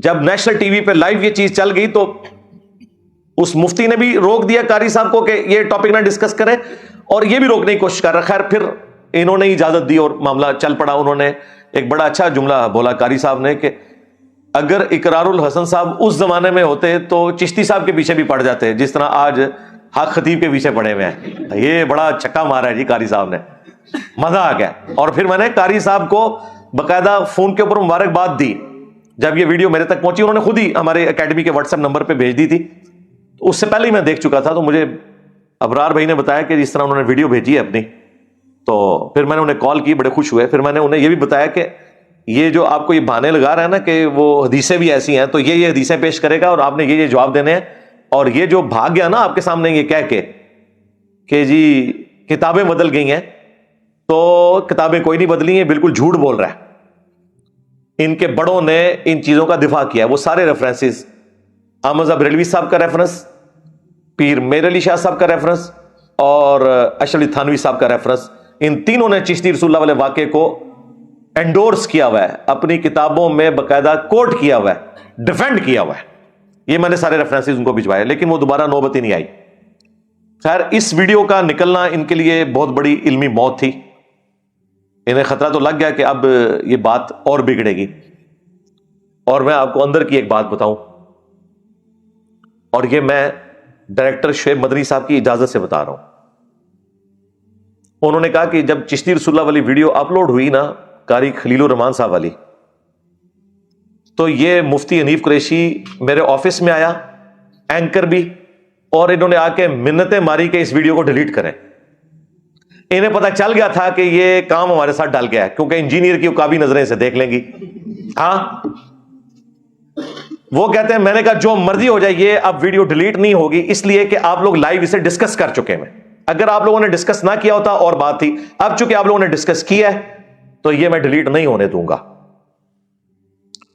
جب national T V پہ live یہ چیز چل گئی تو اس مفتی نے بھی روک دیا قاری صاحب کو کہ یہ ٹاپک نہ ڈسکس کریں, اور یہ بھی روکنے کی کوشش کر رہا. خیر پھر انہوں نے اجازت دی اور معاملہ چل پڑا. انہوں نے ایک بڑا اچھا جملہ بولا قاری صاحب نے کہ اگر اقرار الحسن صاحب اس زمانے میں ہوتے تو چشتی صاحب کے پیچھے بھی پڑ جاتے جس طرح آج حق خطیب کے پیچھے پڑے ہوئے ہیں. یہ بڑا چھکا مارا ہے جی قاری صاحب نے, مزہ آ گیا. اور پھر میں نے قاری صاحب کو باقاعدہ فون کے اوپر مبارکباد دی. جب یہ ویڈیو میرے تک پہنچی انہوں نے خود ہی ہمارے اکیڈمی کے واٹس ایپ نمبر پہ بھیج دی تھی. اس سے پہلے ہی میں دیکھ چکا تھا, تو مجھے ابرار بھائی نے بتایا کہ جس طرح انہوں نے ویڈیو بھیجی ہے اپنی, تو پھر میں نے انہیں کال کی, بڑے خوش ہوئے. پھر میں نے انہیں یہ بھی بتایا کہ یہ جو آپ کو یہ بہانے لگا رہا ہے نا کہ وہ حدیثیں بھی ایسی ہیں, تو یہ حدیثیں پیش کرے گا اور آپ نے یہ جواب دینے ہیں. اور یہ جو بھاگ گیا نا آپ کے سامنے یہ کہہ کے کہ جی کتابیں بدل گئی ہیں, تو کتابیں کوئی نہیں بدلی ہیں, بالکل جھوٹ بول رہا ہے. ان کے بڑوں نے ان چیزوں کا دفاع کیا. وہ سارے ریفرنسز, احمد بریلوی صاحب کا ریفرنس, پیر میر علی شاہ صاحب کا ریفرنس اور اشرف علی تھانوی صاحب کا ریفرنس, ان تینوں نے چشتی رسول اللہ والے واقعے کو انڈورس کیا ہوا ہے, اپنی کتابوں میں باقاعدہ کوٹ کیا ہوا ہے, ڈیفینڈ کیا ہوا ہے. یہ میں نے سارے ریفرنسز ان کو بھجوائے, لیکن وہ دوبارہ نوبت ہی نہیں آئی. خیر اس ویڈیو کا نکلنا ان کے لیے بہت بڑی علمی موت تھی. انہیں خطرہ تو لگ گیا کہ اب یہ بات اور بگڑے گی. اور میں آپ کو اندر کی ایک بات بتاؤں, اور یہ میں ڈائریکٹر شعیب مدنی صاحب کی اجازت سے بتا رہا ہوں. انہوں نے کہا کہ جب چشتی رسول اللہ والی ویڈیو اپلوڈ ہوئی نا قاری خلیل الرحمان صاحب والی, تو یہ مفتی حنیف قریشی میرے آفس میں آیا, اینکر بھی, اور انہوں نے آ کے منتیں ماری کہ اس ویڈیو کو ڈیلیٹ کریں. انہیں پتا چل گیا تھا کہ یہ کام ہمارے ساتھ ڈال گیا ہے, کیونکہ انجینئر کی عقابی نظریں سے دیکھ لیں گی. ہاں وہ کہتے ہیں, میں نے کہا جو مرضی ہو جائے یہ اب ویڈیو ڈیلیٹ نہیں ہوگی, اس لیے کہ آپ لوگ لائیو اسے ڈسکس کر چکے ہیں. اگر آپ لوگوں نے ڈسکس نہ کیا ہوتا اور بات تھی, اب چونکہ آپ لوگوں نے ڈسکس کیا ہے تو یہ میں ڈیلیٹ نہیں ہونے دوں گا.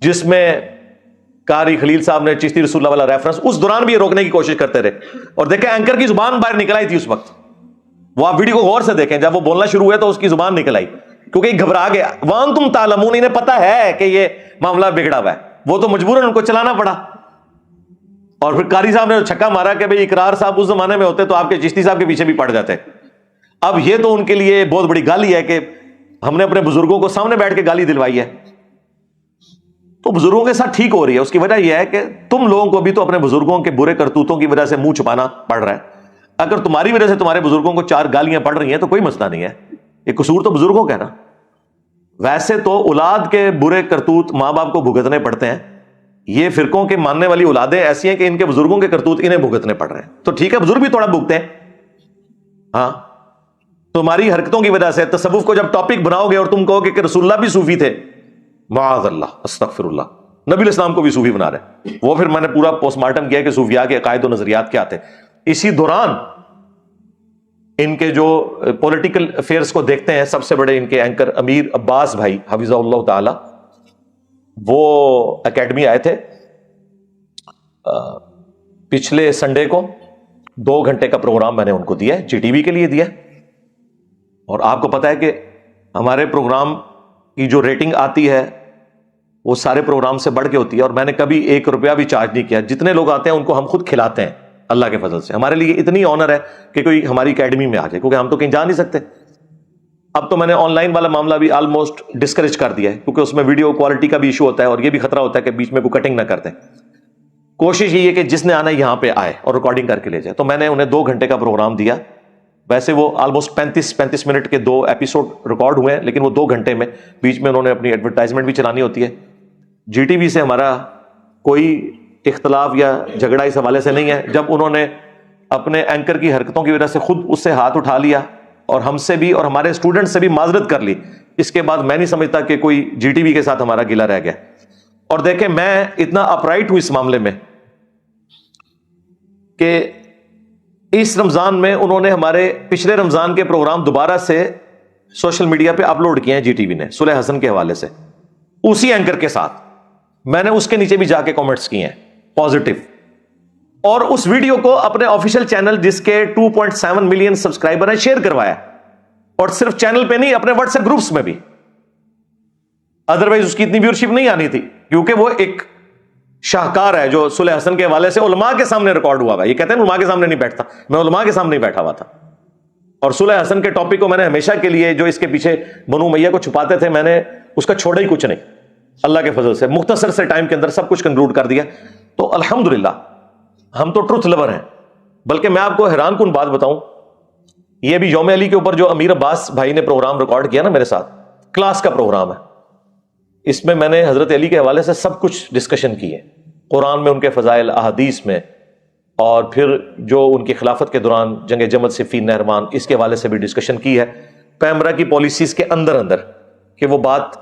جس میں قاری خلیل صاحب نے چشتی رسول اللہ والا ریفرنس اس دوران بھی یہ روکنے کی کوشش کرتے رہے, اور دیکھیں اینکر کی زبان باہر نکل آئی تھی اس وقت. وہ آپ ویڈیو کو غور سے دیکھیں, جب وہ بولنا شروع ہوا تو اس کی زبان نکل آئی, کیونکہ یہ گھبرا گیا. وانتم تعلمون, انہیں پتا ہے کہ یہ معاملہ بگڑا ہوا ہے, وہ تو مجبوراً ان کو چلانا پڑا. اور پھر قاری صاحب نے چھکا مارا کہ بھئی اقرار صاحب اس زمانے میں ہوتے تو آپ کے چشتی صاحب کے پیچھے بھی پڑ جاتے. اب یہ تو ان کے لیے بہت بڑی گالی ہے کہ ہم نے اپنے بزرگوں کو سامنے بیٹھ کے گالی دلوائی ہے. تو بزرگوں کے ساتھ ٹھیک ہو رہی ہے, اس کی وجہ یہ ہے کہ تم لوگوں کو بھی تو اپنے بزرگوں کے برے کرتوتوں کی وجہ سے منہ چھپانا پڑ رہا ہے. اگر تمہاری وجہ سے تمہارے بزرگوں کو 4 گالیاں پڑ رہی ہیں تو کوئی مسئلہ نہیں ہے, یہ قصور تو بزرگوں کا ہے نا. ویسے تو اولاد کے برے کرتوت ماں باپ کو بھگتنے پڑتے ہیں, یہ فرقوں کے ماننے والی اولادیں ایسی ہیں کہ ان کے بزرگوں کے کرتوت انہیں بھگتنے پڑ رہے ہیں. تو ٹھیک ہے بزرگ بھی تھوڑا بھگتے ہیں. ہاں تمہاری حرکتوں کی وجہ سے تصوف کو جب ٹاپک بناؤ گے اور تم کہو کہ رسول اللہ بھی صوفی تھے, معاذ اللہ استغفر اللہ, نبی علیہ السلام کو بھی صوفی بنا رہے. وہ پھر میں نے پورا پوسٹ مارٹم کیا کہ صوفیاء کے عقائد و نظریات کیا تھے. اسی دوران ان کے جو پولیٹیکل افیئرس کو دیکھتے ہیں, سب سے بڑے ان کے اینکر امیر عباس بھائی حفظہ اللہ تعالی, وہ اکیڈمی آئے تھے پچھلے سنڈے کو. 2 گھنٹے کا پروگرام میں نے ان کو دیا, جی ٹی وی کے لیے دیا. اور آپ کو پتا ہے کہ ہمارے پروگرام کی جو ریٹنگ آتی ہے وہ سارے پروگرام سے بڑھ کے ہوتی ہے, اور میں نے کبھی 1 روپیہ بھی چارج نہیں کیا. جتنے لوگ آتے ہیں ان کو ہم خود کھلاتے ہیں اللہ کے فضل سے. ہمارے لیے اتنی آنر ہے کہ کوئی ہماری اکیڈمی میں آ جائے, کیونکہ ہم تو کہیں جا نہیں سکتے. اب تو میں نے آن لائن والا معاملہ بھی آلموسٹ ڈسکریج کر دیا ہے, کیونکہ اس میں ویڈیو کوالٹی کا بھی ایشو ہوتا ہے, اور یہ بھی خطرہ ہوتا ہے کہ بیچ میں کوئی کٹنگ نہ کرتے. کوشش یہ ہے کہ جس نے آنا ہے یہاں پہ آئے اور ریکارڈنگ کر کے لے جائے. تو میں نے انہیں 2 گھنٹے کا پروگرام دیا. ویسے وہ آلموسٹ 35 منٹ کے 2 ایپیسوڈ ریکارڈ ہوئے ہیں, لیکن وہ 2 گھنٹے میں بیچ میں انہوں نے اپنی ایڈورٹائزمنٹ بھی چلانی ہوتی ہے. جی ٹی وی سے ہمارا کوئی اختلاف یا جھگڑا اس حوالے سے نہیں ہے. جب انہوں نے اپنے اینکر کی حرکتوں کی وجہ سے خود اس سے ہاتھ اٹھا لیا اور ہم سے بھی اور ہمارے اسٹوڈنٹ سے بھی معذرت کر لی, اس کے بعد میں نہیں سمجھتا کہ کوئی جی ٹی وی کے ساتھ ہمارا گلہ رہ گیا. اور دیکھیں میں اتنا اپرائٹ ہوں اس معاملے میں کہ اس رمضان میں انہوں نے ہمارے پچھلے رمضان کے پروگرام دوبارہ سے سوشل میڈیا پہ اپلوڈ کیے ہیں جی ٹی وی نے, صلح حسن کے حوالے سے, اسی اینکر کے ساتھ. میں نے اس کے نیچے بھی جا کے کامنٹس کیے ہیں پازیٹو, اور اس ویڈیو کو اپنے آفیشیل چینل جس کے 2.7 ملین سبسکرائبر ہیں شیئر کروایا, اور صرف چینل پہ نہیں اپنے واٹس ایپ گروپس میں بھی. ادروائز اس کی اتنی ویورشپ نہیں آنی تھی, کیونکہ وہ ایک شاہکار ہے جو صلح حسن کے حوالے سے علماء کے سامنے ریکارڈ ہوا ہے. یہ کہتے ہیں علماء کے سامنے نہیں بیٹھتا, میں علماء کے سامنے بیٹھا ہوا تھا. اور صلح حسن کے ٹاپک کو میں نے ہمیشہ کے لیے, جو اس کے پیچھے بنو امیہ کو چھپاتے تھے, میں نے اس کا چھوڑا ہی کچھ نہیں. اللہ کے فضل سے مختصر سے ٹائم کے اندر سب کچھ کنکلوڈ کر دیا. تو الحمدللہ ہم تو ٹروتھ لور ہیں. بلکہ میں آپ کو حیران کن بات بتاؤں, یہ بھی یوم علی کے اوپر جو امیر عباس بھائی نے پروگرام ریکارڈ کیا نا میرے ساتھ, کلاس کا پروگرام ہے. اس میں میں نے حضرت علی کے حوالے سے سب کچھ ڈسکشن کی ہے, قرآن میں ان کے فضائل, احادیث میں, اور پھر جو ان کی خلافت کے دوران جنگ جمل صفین نہروان, اس کے حوالے سے بھی ڈسکشن کی ہے. پیمرا کی پالیسیز کے اندر کہ وہ بات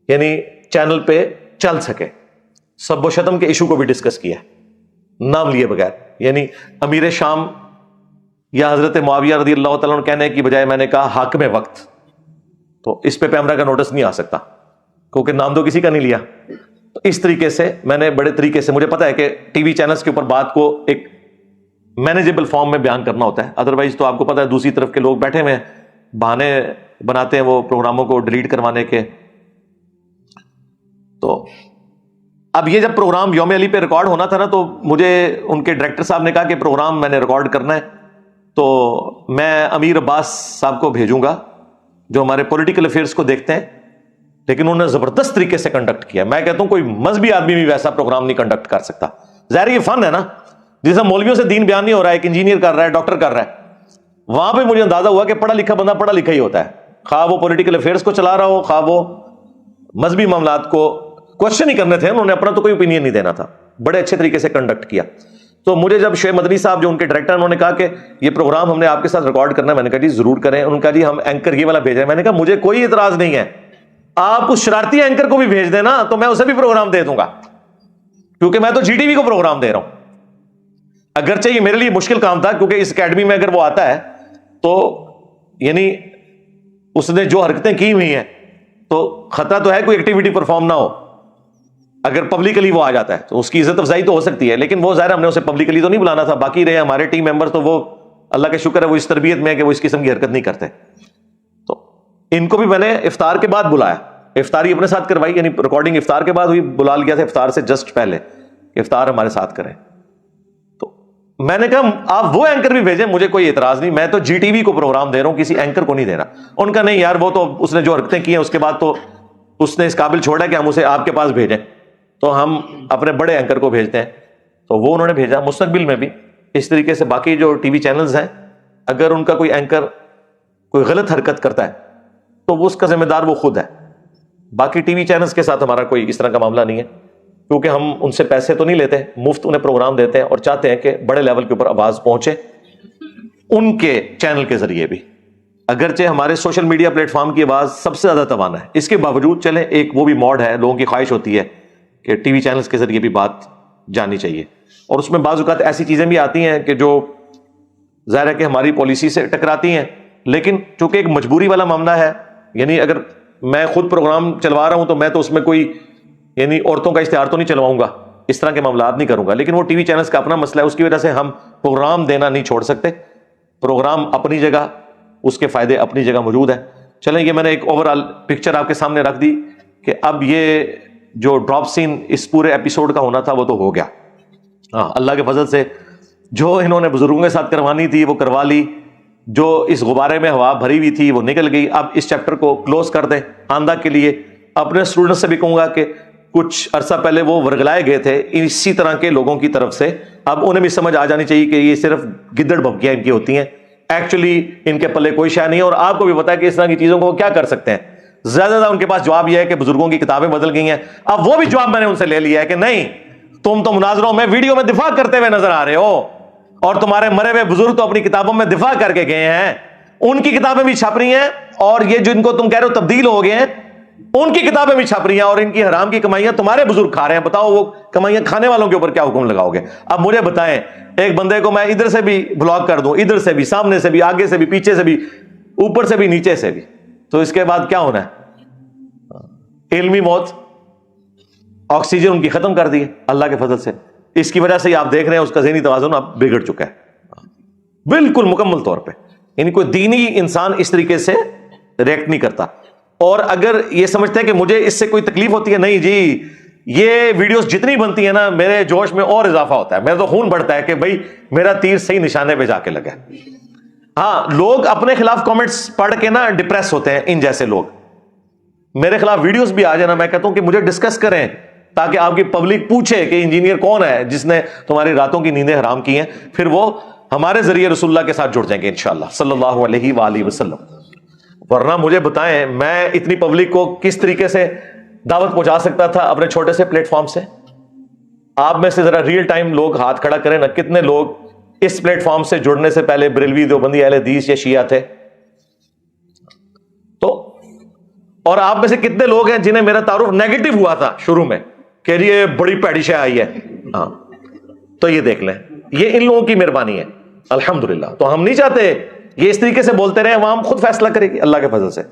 یعنی چینل پہ چل سکے. سب و شتم کے ایشو کو بھی ڈسکس کیا ہے نام لیے بغیر. یعنی امیر شام یا حضرت معاویہ رضی اللہ تعالیٰ عنہ کہنے کی بجائے میں نے کہا حاکم وقت, تو اس پہ پیمرا کا نوٹس نہیں آ سکتا کیونکہ نام تو کسی کا نہیں لیا. تو اس طریقے سے میں نے بڑے طریقے سے, مجھے پتا ہے کہ ٹی وی چینلز کے اوپر بات کو ایک مینیجیبل فارم میں بیان کرنا ہوتا ہے, ادروائز تو آپ کو پتا ہے دوسری طرف کے لوگ بیٹھے ہوئے ہیں, بہانے بناتے ہیں وہ پروگراموں کو ڈیلیٹ کروانے کے. تو اب یہ جب پروگرام یوم علی پہ ریکارڈ ہونا تھا نا, تو مجھے ان کے ڈائریکٹر صاحب نے کہا کہ پروگرام میں نے ریکارڈ کرنا ہے تو میں امیر عباس صاحب کو بھیجوں گا جو ہمارے پولیٹیکل افیئرس کو دیکھتے ہیں. لیکن انہوں نے زبردست طریقے سے کنڈکٹ کیا. میں کہتا ہوں کوئی مذہبی آدمی بھی ویسا پروگرام نہیں کنڈکٹ کر سکتا. ظاہر یہ فن ہے نا, جیسے مولویوں سے دین بیان نہیں ہو رہا ہے, ایک انجینئر کر رہا ہے, ڈاکٹر کر رہا ہے, وہاں پہ مجھے اندازہ ہوا کہ پڑھا لکھا بندہ پڑھا لکھا ہی ہوتا ہے, خواہ وہ پولیٹیکل افیئرس کو چلا رہا ہو, خواہ وہ مذہبی معاملات کو کوشچن ہی کرنے تھے. انہوں نے اپنا تو کوئی اوپینین نہیں دینا تھا, بڑے اچھے طریقے سے کنڈکٹ کیا. تو مجھے جب شعیب مدنی صاحب جو ان کے ڈائریکٹر, انہوں نے کہا کہ یہ پروگرام ہم نے آپ کے ساتھ ریکارڈ کرنا ہے, میں نے کہا جی ضرور کریں. انہوں نے کہا جی ہم اینکر یہ والا بھیجیں. میں نے کہا مجھے کوئی اعتراض نہیں ہے, آپ اس شرارتی اینکر کو بھی بھیج دینا تو میں اسے بھی پروگرام دے دوں گا, کیونکہ میں تو جی ٹی وی کو پروگرام دے رہا ہوں. اگرچہ یہ میرے لیے مشکل کام تھا کیونکہ اس اکیڈمی میں اگر وہ آتا ہے تو یعنی اس نے جو حرکتیں کی ہوئی ہیں تو خطرہ تو ہے کوئی ایکٹیویٹی پرفارم نہ ہو. اگر پبلکلی وہ آ جاتا ہے تو اس کی عزت افزائی تو ہو سکتی ہے, لیکن وہ ظاہر ہم نے اسے پبلکلی تو نہیں بلانا تھا. باقی رہے ہمارے ٹیم ممبر تو وہ اللہ کا شکر ہے وہ اس تربیت میں ہے کہ وہ اس قسم کی حرکت نہیں کرتے. تو ان کو بھی میں نے افطار کے بعد بلایا, افطاری اپنے ساتھ کروائی, یعنی ریکارڈنگ افطار کے بعد ہوئی, بلا لیا تھا افطار سے جسٹ پہلے افطار ہمارے ساتھ کریں. تو میں نے کہا آپ وہ اینکر بھی بھیجیں, مجھے کوئی اعتراض نہیں, میں تو جی ٹی وی کو پروگرام دے رہا ہوں, کسی اینکر کو نہیں دے رہا. ان کا نہیں یار, وہ تو اس نے جو حرکتیں کی ہیں اس کے بعد تو اس نے اس قابل چھوڑا کہ ہم اسے آپ کے پاس بھیجیں, تو ہم اپنے بڑے اینکر کو بھیجتے ہیں. تو وہ انہوں نے بھیجا. مستقبل میں بھی اس طریقے سے باقی جو ٹی وی چینلز ہیں, اگر ان کا کوئی اینکر کوئی غلط حرکت کرتا ہے تو وہ اس کا ذمہ دار وہ خود ہے. باقی ٹی وی چینلز کے ساتھ ہمارا کوئی اس طرح کا معاملہ نہیں ہے, کیونکہ ہم ان سے پیسے تو نہیں لیتے, مفت انہیں پروگرام دیتے ہیں اور چاہتے ہیں کہ بڑے لیول کے اوپر آواز پہنچے ان کے چینل کے ذریعے بھی. اگرچہ ہمارے سوشل میڈیا پلیٹ فارم کی آواز سب سے زیادہ توانا ہے, اس کے باوجود چلیں ایک وہ بھی موڈ ہے, لوگوں کی خواہش ہوتی ہے کہ ٹی وی چینلز کے ذریعے بھی بات جانی چاہیے. اور اس میں بعض اوقات ایسی چیزیں بھی آتی ہیں کہ جو ظاہر ہے کہ ہماری پالیسی سے ٹکراتی ہیں, لیکن چونکہ ایک مجبوری والا معاملہ ہے, یعنی اگر میں خود پروگرام چلوا رہا ہوں تو میں تو اس میں کوئی یعنی عورتوں کا اشتہار تو نہیں چلواؤں گا, اس طرح کے معاملات نہیں کروں گا. لیکن وہ ٹی وی چینلز کا اپنا مسئلہ ہے, اس کی وجہ سے ہم پروگرام دینا نہیں چھوڑ سکتے. پروگرام اپنی جگہ, اس کے فائدے اپنی جگہ موجود ہیں. چلیں یہ میں نے ایک اوور آل پکچر آپ کے سامنے رکھ دی کہ اب یہ جو ڈراپ سین اس پورے ایپیسوڈ کا ہونا تھا وہ تو ہو گیا. ہاں اللہ کے فضل سے جو انہوں نے بزرگوں کے ساتھ کروانی تھی وہ کروا لی, جو اس غبارے میں ہوا بھری ہوئی تھی وہ نکل گئی. اب اس چیپٹر کو کلوز کر دیں آئندہ کے لیے. اپنے اسٹوڈنٹ سے بھی کہوں گا کہ کچھ عرصہ پہلے وہ ورگلائے گئے تھے اسی طرح کے لوگوں کی طرف سے, اب انہیں بھی سمجھ آ جانی چاہیے کہ یہ صرف گدڑ بھبکیاں ان کی ہوتی ہیں, ایکچولی ان کے پلے کوئی شے نہیں ہے. اور آپ کو بھی پتا ہے کہ اس طرح کی چیزوں کو کیا کر سکتے ہیں. زیادہ ان کے پاس جواب یہ ہے کہ بزرگوں کی کتابیں بدل گئی ہیں. اب وہ بھی جواب میں نے ان سے لے لیا ہے کہ نہیں, تم تو مناظروں میں ویڈیو میں دفاع کرتے ہوئے نظر آ رہے ہو, اور تمہارے مرے ہوئے بزرگ تو اپنی کتابوں میں دفاع کر کے گئے ہیں, ان کی کتابیں بھی چھپ رہی ہیں, اور یہ جن کو تم کہہ رہے ہو تبدیل ہو گئے ہیں ان کی کتابیں بھی چھپ رہی ہیں, اور ان کی حرام کی کمائیاں تمہارے بزرگ کھا رہے ہیں. بتاؤ وہ کمائیاں کھانے والوں کے اوپر کیا حکم لگاؤ گے؟ اب مجھے بتائیں, ایک بندے کو میں ادھر سے بھی بلاک کر دوں, ادھر سے بھی, سامنے سے بھی, آگے سے بھی, پیچھے سے بھی, اوپر سے بھی, نیچے سے بھی, تو اس کے بعد کیا ہونا ہے؟ علمی موت. آکسیجن ان کی ختم کر دی اللہ کے فضل سے. اس کی وجہ سے آپ دیکھ رہے ہیں اس کا ذہنی توازن اب بگڑ چکا ہے بالکل مکمل طور پہ. یعنی کوئی دینی انسان اس طریقے سے ریئیکٹ نہیں کرتا. اور اگر یہ سمجھتے ہیں کہ مجھے اس سے کوئی تکلیف ہوتی ہے, نہیں جی, یہ ویڈیوز جتنی بنتی ہیں نا میرے جوش میں اور اضافہ ہوتا ہے, میرا تو خون بڑھتا ہے کہ بھائی میرا تیر صحیح نشانے پہ جا کے لگا. ہاں لوگ اپنے خلاف کامنٹس پڑھ کے نا ڈپریس ہوتے ہیں, ان جیسے لوگ میرے خلاف ویڈیوز بھی آ جائے نا, میں کہتا ہوں کہ مجھے ڈسکس کریں تاکہ آپ کی پبلک پوچھے کہ انجینئر کون ہے جس نے تمہاری راتوں کی نیندیں حرام کی ہیں, پھر وہ ہمارے ذریعے رسول اللہ کے ساتھ جڑ جائیں گے انشاءاللہ صلی اللہ علیہ وآلہ وسلم. ورنہ مجھے بتائیں میں اتنی پبلک کو کس طریقے سے دعوت پہنچا سکتا تھا اپنے چھوٹے سے پلیٹ فارم سے. آپ میں سے ذرا ریئل ٹائم لوگ ہاتھ کھڑا کریں نا, کتنے لوگ اس پلیٹ فارم سے جڑنے سے پہلے بریلوی, دیوبندی, اہل حدیث یا شیعہ تھے؟ تو اور آپ میں سے کتنے لوگ ہیں جنہیں میرا تعارف نیگیٹو ہوا تھا شروع میں کہ یہ بڑی پیڑی شے آئی ہے؟ ہاں تو یہ دیکھ لیں, یہ ان لوگوں کی مہربانی ہے الحمدللہ. تو ہم نہیں چاہتے یہ اس طریقے سے بولتے رہے, عوام خود فیصلہ کرے گی اللہ کے فضل سے.